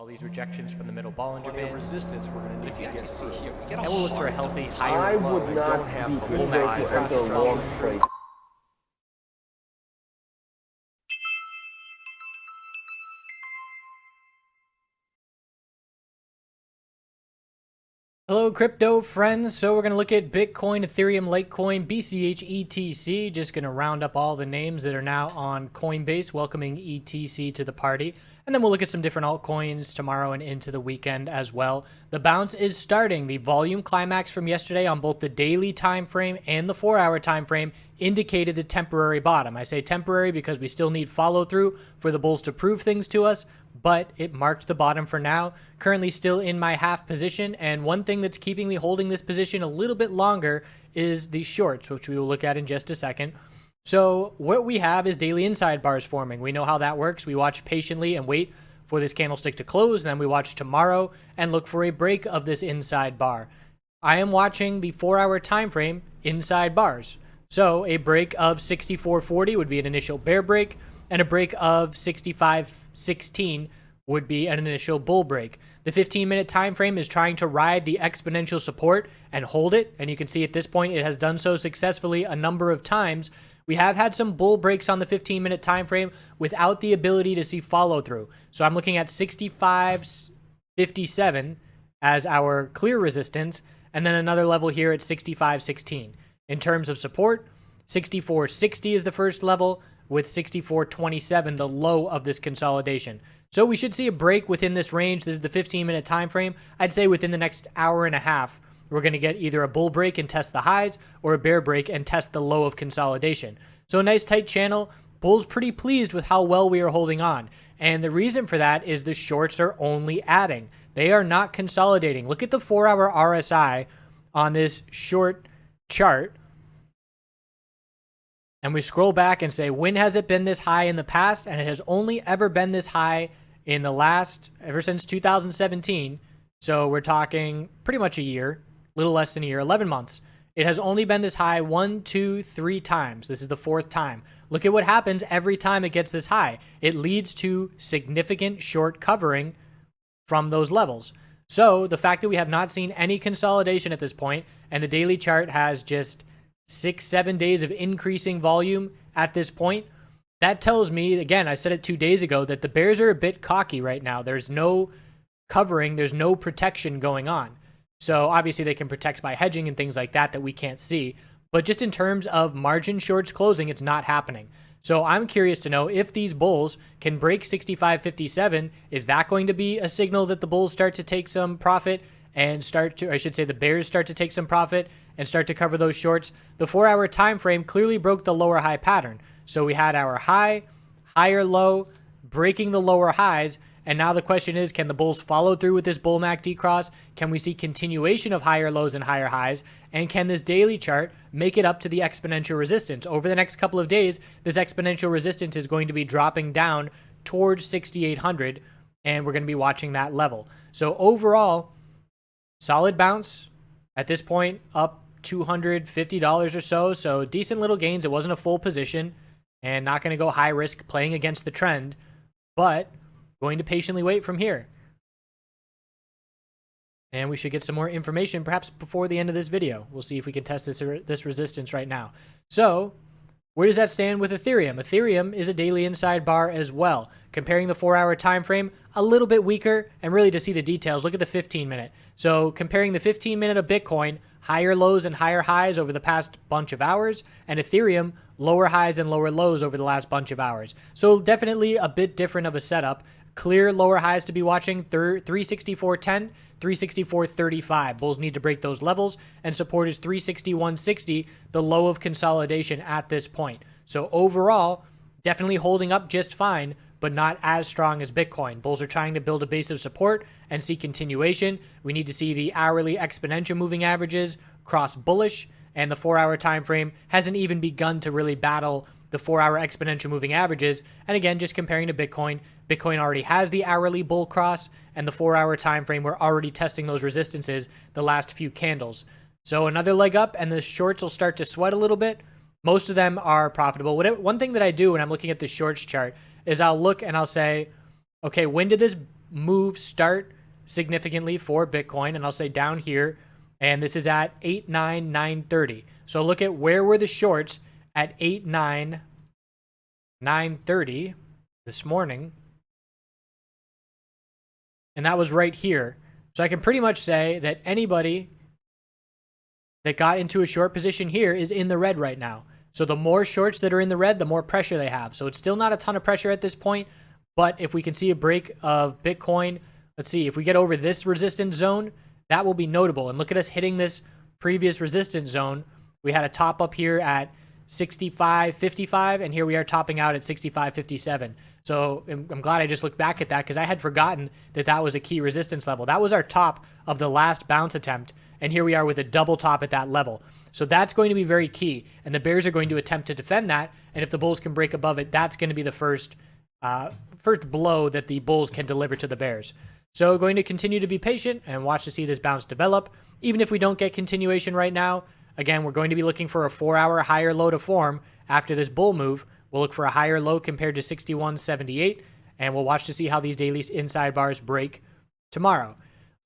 all these rejections from the middle Bollinger Band. Resistance we're going to need. If you actually see here, we get a And we'll look for a healthy higher I low. would not don't have be the convinced bullback to across enter the long trend. trade. Hello, crypto friends. So we're going to look at Bitcoin, Ethereum, Litecoin, BCH, ETC. Just going to round up all the names that are now on Coinbase, welcoming ETC to the party. And then we'll look at some different altcoins tomorrow and into the weekend as well. The bounce is starting. The volume climax from yesterday on both the daily time frame and the 4-hour time frame indicated the temporary bottom. I say temporary because we still need follow through for the bulls to prove things to us, but it marked the bottom for now. Currently still in my half position, and one thing that's keeping me holding this position a little bit longer is the shorts, which we will look at in just a second. So what we have is daily inside bars forming. We know how that works. We watch patiently and wait for this candlestick to close, and then we watch tomorrow and look for a break of this inside bar. I am watching the 4-hour time frame inside bars. So a break of 64.40 would be an initial bear break, and a break of 65.16 would be an initial bull break. The 15-minute time frame is trying to ride the exponential support and hold it, and you can see at this point it has done so successfully a number of times. We have had some bull breaks on the 15-minute time frame without the ability to see follow through. So I'm looking at 65.57 as our clear resistance, and then another level here at 65.16. In terms of support, 64.60 is the first level, with 64.27 the low of this consolidation. So we should see a break within this range. This is the 15-minute time frame. I'd say within the next hour and a half, we're going to get either a bull break and test the highs or a bear break and test the low of consolidation. So a nice tight channel. Bull's pretty pleased with how well we are holding on. And the reason for that is the shorts are only adding. They are not consolidating. Look at the 4-hour RSI on this short chart. And we scroll back and say, when has it been this high in the past? And it has only ever been this high in the ever since 2017. So we're talking pretty much a year, a little less than a year, 11 months. It has only been this high 1, 2, 3 times. This is the 4th time. Look at what happens every time it gets this high. It leads to significant short covering from those levels. So the fact that we have not seen any consolidation at this point, and the daily chart has just 6-7 days of increasing volume at this point, that tells me, again, I said it 2 days ago, that the bears are a bit cocky right now. There's no covering, there's no protection going on. So obviously they can protect by hedging and things like that we can't see, but just in terms of margin shorts closing, it's not happening. So I'm curious to know if these bulls can break 65.57. Is that going to be a signal that the bulls start to take some profit and the bears start to take some profit and start to cover those shorts? The 4-hour time frame clearly broke the lower high pattern. So we had our high, higher low, breaking the lower highs, and now the question is, can the bulls follow through with this bull MACD cross? Can we see continuation of higher lows and higher highs? And can this daily chart make it up to the exponential resistance? Over the next couple of days, this exponential resistance is going to be dropping down towards 6,800, and we're going to be watching that level. So overall, solid bounce at this point, up $250 or so. So decent little gains. It wasn't a full position and not going to go high risk playing against the trend, but going to patiently wait from here. And we should get some more information perhaps before the end of this video. We'll see if we can test this resistance right now. So where does that stand with Ethereum? Ethereum is a daily inside bar as well. Comparing the 4-hour time frame, a little bit weaker, and really to see the details, look at the 15-minute. So comparing the 15-minute of Bitcoin, higher lows and higher highs over the past bunch of hours, and Ethereum, lower highs and lower lows over the last bunch of hours. So definitely a bit different of a setup. Clear lower highs to be watching, 364.10, 364.35. Bulls need to break those levels, and support is 361.60, the low of consolidation at this point. So overall, definitely holding up just fine, but not as strong as Bitcoin. Bulls are trying to build a base of support and see continuation. We need to see the hourly exponential moving averages cross bullish, and the 4-hour time frame hasn't even begun to really battle the 4-hour exponential moving averages. And again, just comparing to Bitcoin, Bitcoin already has the hourly bull cross, and the 4-hour time frame, we're already testing those resistances the last few candles. So another leg up, and the shorts will start to sweat a little bit. Most of them are profitable. One thing that I do when I'm looking at the shorts chart is I'll look and I'll say, okay, when did this move start significantly for Bitcoin, and I'll say down here, and this is at 89930. So look at where were the shorts at 89930 this morning, and that was right here. So I can pretty much say that anybody that got into a short position here is in the red right now. So the more shorts that are in the red, the more pressure they have. So it's still not a ton of pressure at this point, but if we can see a break of Bitcoin, let's see, if we get over this resistance zone, that will be notable. And look at us hitting this previous resistance zone. We had a top up here at 65.55, and here we are topping out at 65.57. So I'm glad I just looked back at that because I had forgotten that that was a key resistance level. That was our top of the last bounce attempt, and here we are with a double top at that level. So that's going to be very key, and the bears are going to attempt to defend that, and if the bulls can break above it, that's going to be the first blow that the bulls can deliver to the bears. So going to continue to be patient and watch to see this bounce develop. Even if we don't get continuation right now, again, we're going to be looking for a 4-hour higher low to form after this bull move. We'll look for a higher low compared to 61.78, and we'll watch to see how these daily inside bars break tomorrow.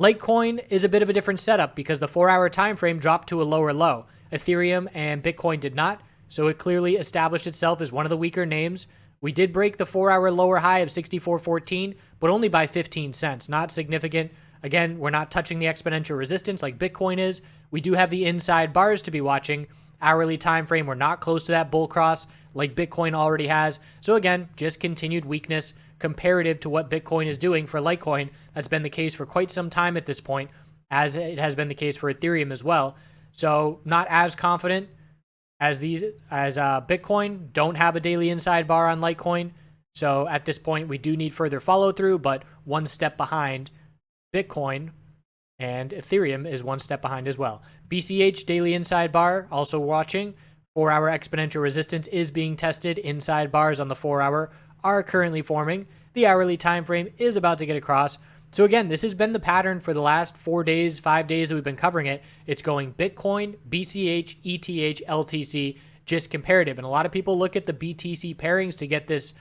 Litecoin is a bit of a different setup because the 4-hour time frame dropped to a lower low. Ethereum and Bitcoin did not, so it clearly established itself as one of the weaker names. We did break the 4-hour lower high of 64.14, but only by 15 cents. Not significant. Again, we're not touching the exponential resistance like Bitcoin is. We do have the inside bars to be watching. Hourly time frame, we're not close to that bull cross like Bitcoin already has. So again, just continued weakness comparative to what Bitcoin is doing for Litecoin. That's been the case for quite some time at this point, as it has been the case for Ethereum as well. So not as confident as Bitcoin. Don't have a daily inside bar on Litecoin. So at this point, we do need further follow through, but one step behind Bitcoin, and Ethereum is one step behind as well. BCH daily inside bar, also watching. 4-hour exponential resistance is being tested. Inside bars on the 4-hour are currently forming. The hourly time frame is about to get across. So again, this has been the pattern for the last 4 days, 5 days that we've been covering it. It's going Bitcoin, BCH, ETH, LTC, just comparative. And a lot of people look at the BTC pairings to get this,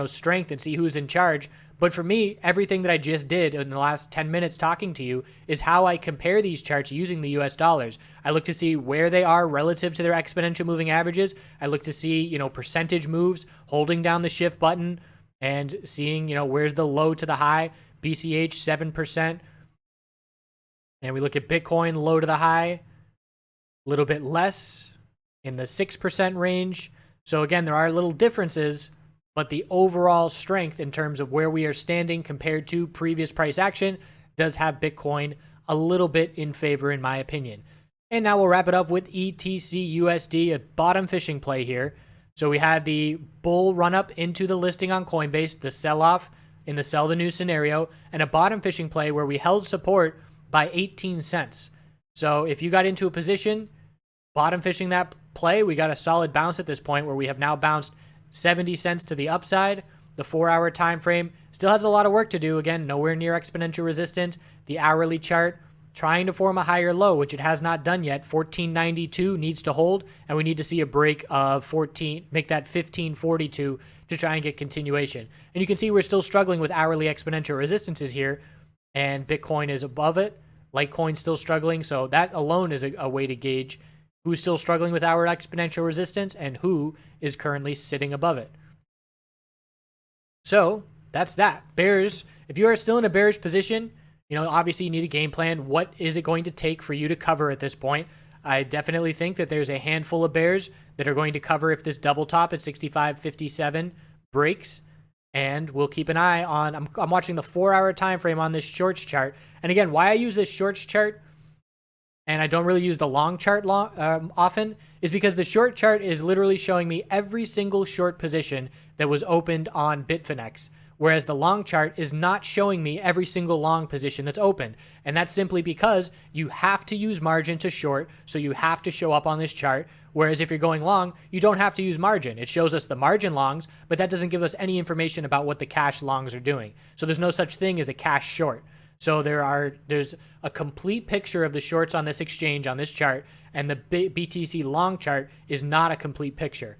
strength and see who's in charge. But for me, everything that I just did in the last 10 minutes talking to you is how I compare these charts using the US dollars. I look to see where they are relative to their exponential moving averages. I look to see, percentage moves, holding down the shift button and seeing, where's the low to the high. BCH 7%. And we look at Bitcoin low to the high, a little bit less in the 6% range. So again, there are little differences, but the overall strength in terms of where we are standing compared to previous price action does have Bitcoin a little bit in favor, in my opinion. And now we'll wrap it up with ETC USD, a bottom fishing play here. So we had the bull run up into the listing on Coinbase, the sell-off in the sell the news scenario, and a bottom fishing play where we held support by 18 cents. So if you got into a position, bottom fishing that play, we got a solid bounce at this point where we have now bounced 70 cents to the upside. The 4-hour time frame still has a lot of work to do. Again, nowhere near exponential resistance. The hourly chart trying to form a higher low, which it has not done yet. 1492 needs to hold, and we need to see a break of 14, make that 1542 to try and get continuation. And you can see we're still struggling with hourly exponential resistances here, and Bitcoin is above it. Litecoin's still struggling, so that alone is a way to gauge who's still struggling with our exponential resistance and who is currently sitting above it. So that's that. Bears, if you are still in a bearish position, obviously you need a game plan. What is it going to take for you to cover at this point? I definitely think that there's a handful of bears that are going to cover if this double top at 65.57 breaks. And we'll keep an eye on, I'm watching the 4-hour time frame on this shorts chart. And again, why I use this shorts chart and I don't really use the long chart often is because the short chart is literally showing me every single short position that was opened on Bitfinex, whereas the long chart is not showing me every single long position that's opened. And that's simply because you have to use margin to short, so you have to show up on this chart, whereas if you're going long, you don't have to use margin. It shows us the margin longs, but that doesn't give us any information about what the cash longs are doing. So there's no such thing as a cash short. So there's a complete picture of the shorts on this exchange on this chart, and the BTC long chart is not a complete picture.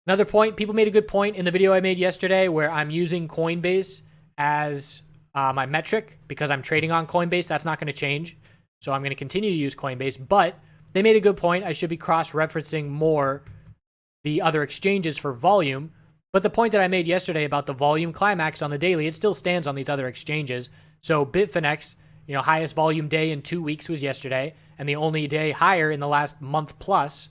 Another point, people made a good point in the video I made yesterday where I'm using Coinbase as my metric, because I'm trading on Coinbase, that's not going to change. So I'm going to continue to use Coinbase, but they made a good point. I should be cross-referencing more the other exchanges for volume. But the point that I made yesterday about the volume climax on the daily, it still stands on these other exchanges. So Bitfinex, highest volume day in 2 weeks was yesterday, and the only day higher in the last month plus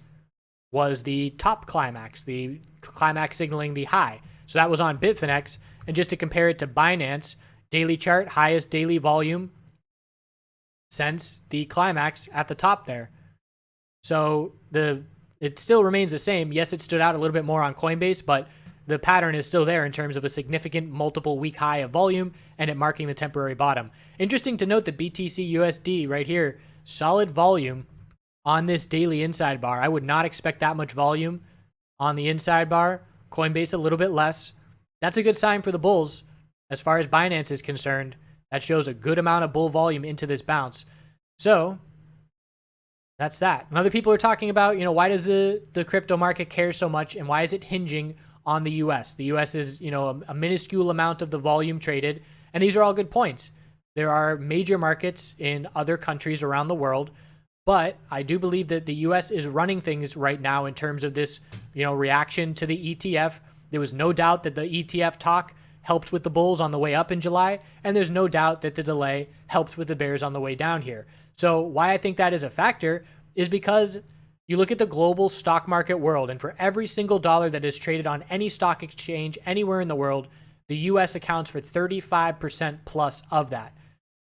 was the top climax, the climax signaling the high. So that was on Bitfinex. And just to compare it to Binance, daily chart, highest daily volume since the climax at the top there. So it still remains the same. Yes, it stood out a little bit more on Coinbase, but the pattern is still there in terms of a significant multiple week high of volume and it marking the temporary bottom. Interesting to note that BTC USD right here, solid volume on this daily inside bar. I would not expect that much volume on the inside bar. Coinbase a little bit less. That's a good sign for the bulls. As far as Binance is concerned, that shows a good amount of bull volume into this bounce. So that's that. And other people are talking about, why does the crypto market care so much and why is it hinging on the US? The US is, a minuscule amount of the volume traded. And these are all good points. There are major markets in other countries around the world, but I do believe that the US is running things right now in terms of this, reaction to the ETF. There was no doubt that the ETF talk helped with the bulls on the way up in July, and there's no doubt that the delay helped with the bears on the way down here. So why I think that is a factor is because you look at the global stock market world, and for every single dollar that is traded on any stock exchange anywhere in the world, the US accounts for 35% plus of that.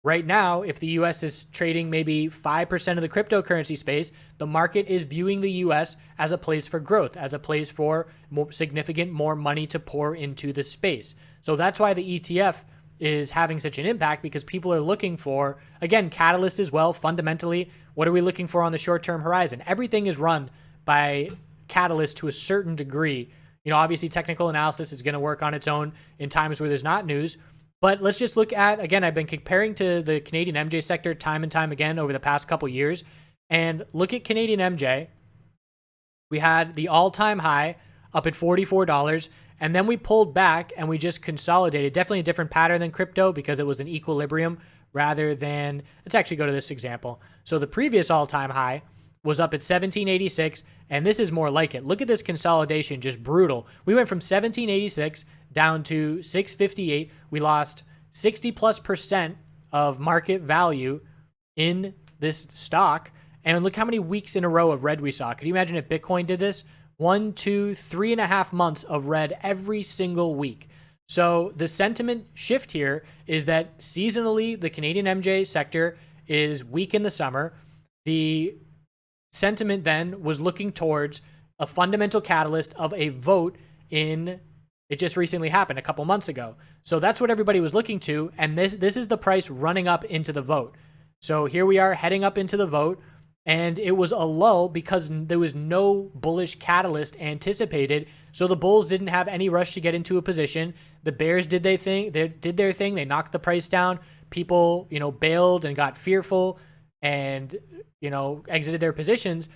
Right now, if the US is trading maybe 5% of the cryptocurrency space, the market is viewing the US as a place for growth, as a place for more money to pour into the space. So that's why the ETF is having such an impact, because people are looking for, again, catalysts as well. Fundamentally, what are we looking for on the short-term horizon? Everything is run by catalysts to a certain degree. Obviously technical analysis is going to work on its own in times where there's not news. But let's just look at, again, I've been comparing to the Canadian MJ sector time and time again over the past couple years. And look at Canadian MJ. We had the all-time high up at $44. And then we pulled back and we just consolidated. Definitely a different pattern than crypto because it was an equilibrium rather than, let's actually go to this example. So the previous all-time high was up at 1786, and this is more like it. Look at this consolidation, just brutal. We went from 1786 down to 658. We lost 60+% of market value in this stock. And look how many weeks in a row of red we saw. Could you imagine if Bitcoin did this? 1, 2, 3.5 months of red every single week. So the sentiment shift here is that seasonally, the Canadian MJ sector is weak in the summer. The sentiment then was looking towards a fundamental catalyst of a vote in, it just recently happened a couple months ago. So that's what everybody was looking to. And this is the price running up into the vote. So here we are heading up into the vote. And it was a lull because there was no bullish catalyst anticipated. So the bulls didn't have any rush to get into a position. The bears did their thing. They knocked the price down. People, bailed and got fearful and, exited their positions.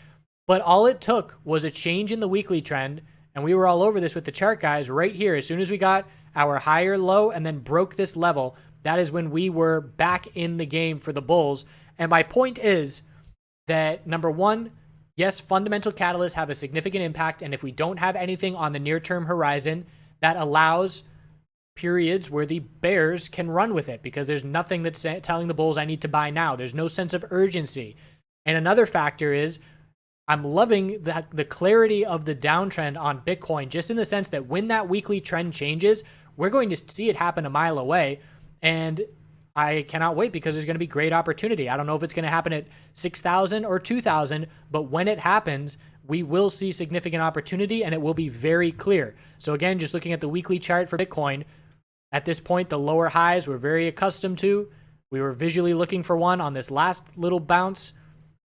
But all it took was a change in the weekly trend. And we were all over this with the chart guys right here. As soon as we got our higher low and then broke this level, that is when we were back in the game for the bulls. And my point is that, number one, yes, fundamental catalysts have a significant impact. And if we don't have anything on the near-term horizon, that allows periods where the bears can run with it because there's nothing that's telling the bulls I need to buy now. There's no sense of urgency. And another factor is I'm loving the clarity of the downtrend on Bitcoin, just in the sense that when that weekly trend changes, we're going to see it happen a mile away. And I cannot wait because there's going to be great opportunity. I don't know if it's going to happen at 6,000 or 2,000, but when it happens, we will see significant opportunity and it will be very clear. So again, just looking at the weekly chart for Bitcoin, at this point, the lower highs we're very accustomed to. We were visually looking for one on this last little bounce,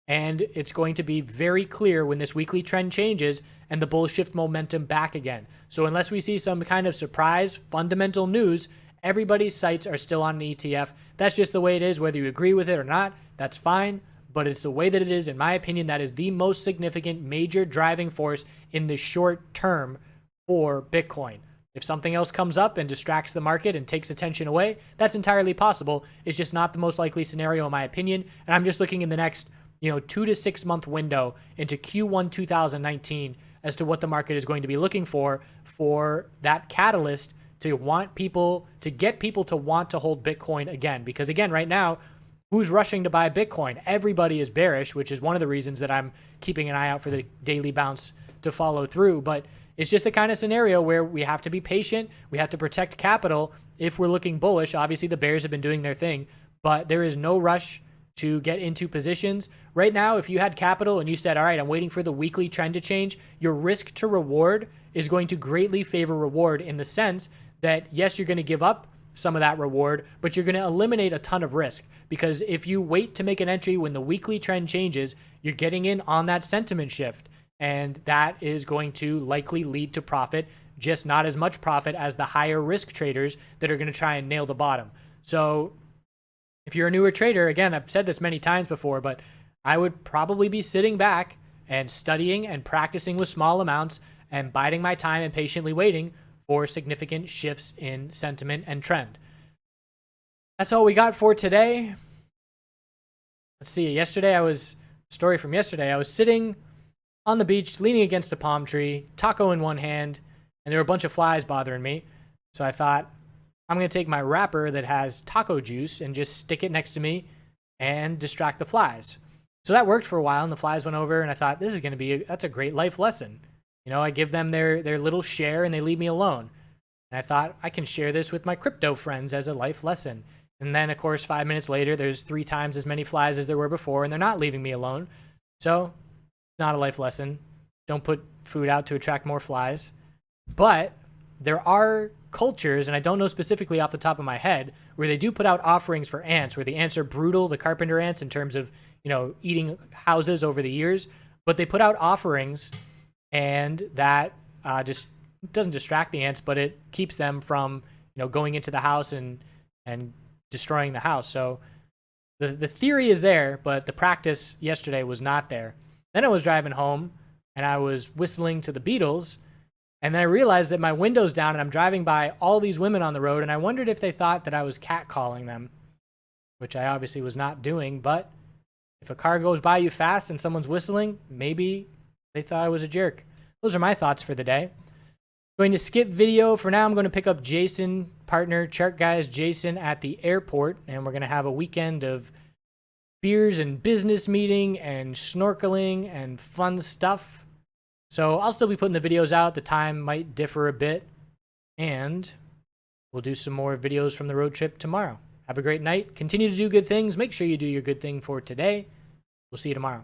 and it's going to be very clear when this weekly trend changes and the bulls shift momentum back again. So unless we see some kind of surprise fundamental news, everybody's sights are still on an ETF. That's just the way it is, whether you agree with it or not. That's fine, but it's the way that it is. In my opinion, that is the most significant major driving force in the short term for Bitcoin. If something else comes up and distracts the market and takes attention away, that's entirely possible. It's just not the most likely scenario in my opinion. And I'm just looking in the next, 2 to 6 month window into Q1 2019 as to what the market is going to be looking for that catalyst to get people to want to hold Bitcoin again. Because again, right now, who's rushing to buy Bitcoin? Everybody is bearish, which is one of the reasons that I'm keeping an eye out for the daily bounce to follow through. But it's just the kind of scenario where we have to be patient. We have to protect capital if we're looking bullish. Obviously, the bears have been doing their thing, but there is no rush to get into positions. Right now, if you had capital and you said, all right, I'm waiting for the weekly trend to change, your risk to reward is going to greatly favor reward in the sense that, yes, you're going to give up some of that reward, but you're going to eliminate a ton of risk. Because if you wait to make an entry when the weekly trend changes, you're getting in on that sentiment shift. And that is going to likely lead to profit, just not as much profit as the higher risk traders that are going to try and nail the bottom. So if you're a newer trader, again, I've said this many times before, but I would probably be sitting back and studying and practicing with small amounts and biding my time and patiently waiting for significant shifts in sentiment and trend. That's all we got for today. Let's see. Story from yesterday, I was sitting on the beach, leaning against a palm tree, taco in one hand, and there were a bunch of flies bothering me. So I thought, I'm going to take my wrapper that has taco juice and just stick it next to me and distract the flies. So that worked for a while, and the flies went over, and I thought, that's a great life lesson. I give them their little share, and they leave me alone. And I thought, I can share this with my crypto friends as a life lesson. And then, of course, 5 minutes later, there's 3 times as many flies as there were before, and they're not leaving me alone. So not a life lesson. Don't put food out to attract more flies. But there are cultures, and I don't know specifically off the top of my head, where they do put out offerings for ants, where the ants are brutal, the carpenter ants, in terms of, eating houses over the years. But they put out offerings, and that just doesn't distract the ants, but it keeps them from, going into the house and destroying the house. So the theory is there, but the practice yesterday was not there. Then I was driving home, and I was whistling to the Beatles, and then I realized that my window's down, and I'm driving by all these women on the road, and I wondered if they thought that I was catcalling them, which I obviously was not doing. But if a car goes by you fast and someone's whistling, maybe they thought I was a jerk. Those are my thoughts for the day. Going to skip video for now. I'm going to pick up Jason, partner, TheChartGuys Jason, at the airport, and we're going to have a weekend of beers and business meeting and snorkeling and fun stuff. So I'll still be putting the videos out. The time might differ a bit, and we'll do some more videos from the road trip tomorrow. Have a great night. Continue to do good things. Make sure you do your good thing for today. We'll see you tomorrow.